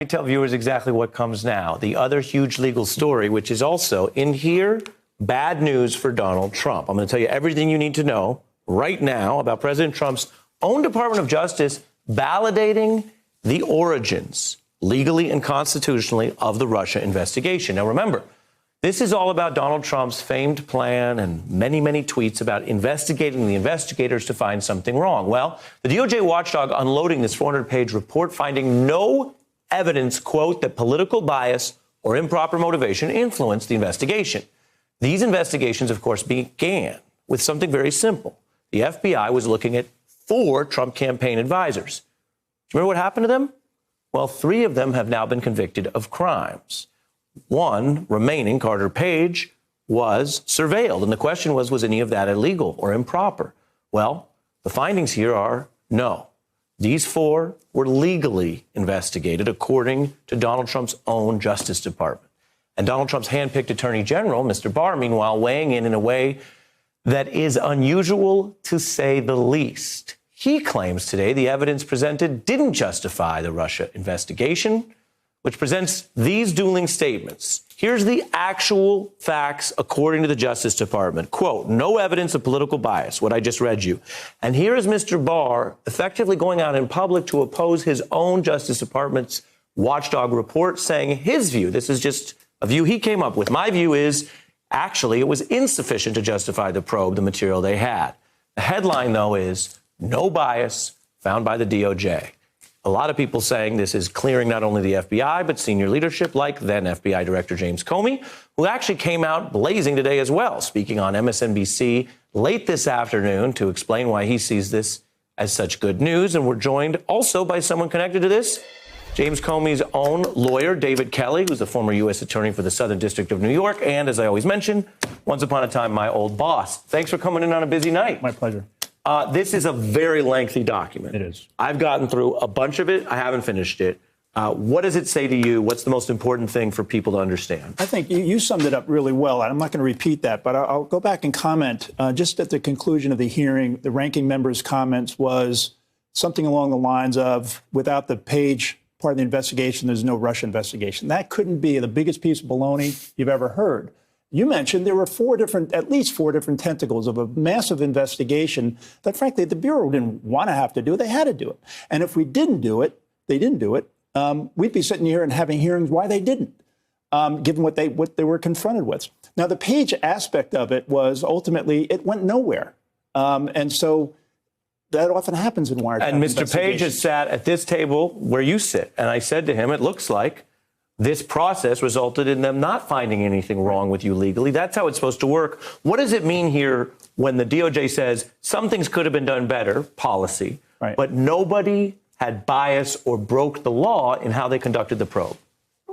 me tell viewers exactly what comes now. The other huge legal story, which is also in here, bad news for Donald Trump. I'm going to tell you everything you need to know right now about President Trump's own Department of Justice validating the origins, legally and constitutionally, of the Russia investigation. Now, remember, this is all about Donald Trump's famed plan and many, many tweets about investigating the investigators to find something wrong. Well, the DOJ watchdog unloading this 400-page report finding no evidence, quote, that political bias or improper motivation influenced the investigation. These investigations, of course, began with something very simple. The FBI was looking at 4 Trump campaign advisors. Do you remember what happened to them? Well, 3 of them have now been convicted of crimes. One remaining, Carter Page, was surveilled. And the question was any of that illegal or improper? Well, the findings here are no. These 4 were legally investigated according to Donald Trump's own Justice Department. And Donald Trump's handpicked Attorney General, Mr. Barr, meanwhile, weighing in a way that is unusual to say the least. He claims today the evidence presented didn't justify the Russia investigation, which presents these dueling statements. Here's the actual facts according to the Justice Department. Quote, no evidence of political bias, what I just read you. And here is Mr. Barr effectively going out in public to oppose his own Justice Department's watchdog report, saying his view, this is just a view he came up with. My view is actually it was insufficient to justify the probe, the material they had. The headline, though, is no bias found by the DOJ. A lot of people saying this is clearing not only the FBI, but senior leadership like then FBI Director James Comey, who actually came out blazing today as well, speaking on MSNBC late this afternoon to explain why he sees this as such good news. And we're joined also by someone connected to this, James Comey's own lawyer, David Kelly, who's the former U.S. attorney for the Southern District of New York. And as I always mention, once upon a time, my old boss. Thanks for coming in on a busy night. My pleasure. This is a very lengthy document. It is. I've gotten through a bunch of it. I haven't finished it. What does it say to you? What's the most important thing for people to understand? I think you summed it up really well. I'm not going to repeat that, but I'll go back and comment. Just at the conclusion of the hearing, the ranking member's comments was something along the lines of, without the Page part of the investigation, there's no Russia investigation. That couldn't be the biggest piece of baloney you've ever heard. You mentioned there were at least four different tentacles of a massive investigation that, frankly, the Bureau didn't want to have to do. They had to do it. And if we didn't do it, they didn't do it, we'd be sitting here and having hearings why they didn't, given what they were confronted with. Now, the Page aspect of it was ultimately it went nowhere. And so that often happens in wiretap And Mr. Page has sat at this table where you sit. And I said to him, it looks like this process resulted in them not finding anything wrong with you legally. That's how it's supposed to work. What does it mean here when the DOJ says some things could have been done better, policy, right, but nobody had bias or broke the law in how they conducted the probe?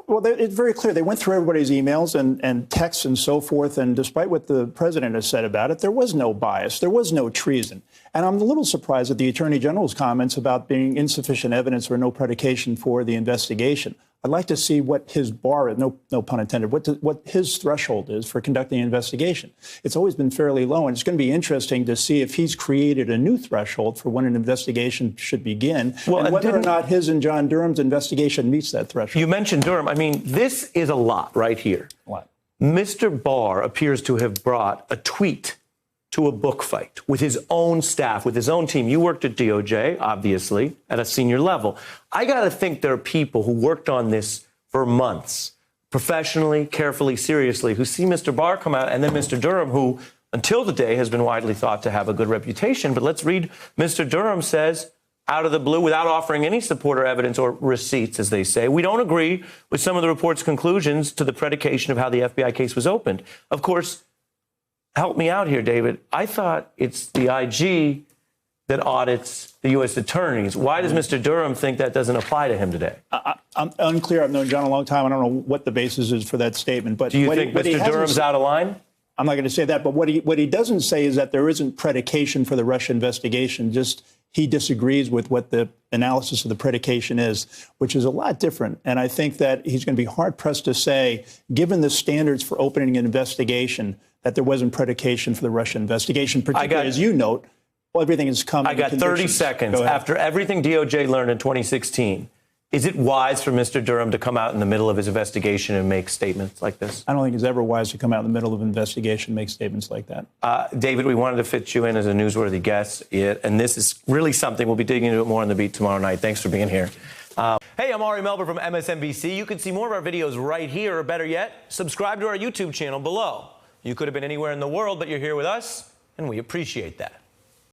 Well, it's very clear. They went through everybody's emails and texts and so forth. And despite what the president has said about it, there was no bias. There was no treason. And I'm a little surprised at the attorney general's comments about being insufficient evidence or no predication for the investigation. I'd like to see what his bar is, no pun intended, what his threshold is for conducting an investigation. It's always been fairly low, and it's going to be interesting to see if he's created a new threshold for when an investigation should begin, and whether or not his and John Durham's investigation meets that threshold. You mentioned Durham. I mean, this is a lot right here. A lot. Mr. Barr appears to have brought a tweet to a book fight with his own staff, with his own team. You worked at DOJ, obviously, at a senior level. I got to think there are people who worked on this for months, professionally, carefully, seriously, who see Mr. Barr come out, and then Mr. Durham, who until today has been widely thought to have a good reputation. But let's read Mr. Durham says, out of the blue, without offering any support or evidence or receipts, as they say, we don't agree with some of the report's conclusions to the predication of how the FBI case was opened. Of course, help me out here, David. I thought it's the IG that audits the U.S. attorneys. Why does Mr. Durham think that doesn't apply to him today? I'm unclear. I've known John a long time. I don't know what the basis is for that statement. But do you think Mr. Durham's out of line? I'm not going to say that. But what he doesn't say is that there isn't predication for the Russia investigation. Just he disagrees with what the analysis of the predication is, which is a lot different. And I think that he's going to be hard-pressed to say, given the standards for opening an investigation, that there wasn't predication for the Russia investigation, particularly, as you note, everything has come. I got 30 seconds. After everything DOJ learned in 2016, Is it wise for Mr. Durham to come out in the middle of his investigation and make statements like this? I don't think it's ever wise to come out in the middle of an investigation and make statements like that. David, we wanted to fit you in as a newsworthy guest, and this is really something we'll be digging into it more on The Beat tomorrow night. Thanks for being here. Hey, I'm Ari Melber from MSNBC. You can see more of our videos right here, or better yet, subscribe to our YouTube channel below. You could have been anywhere in the world, but you're here with us, and we appreciate that.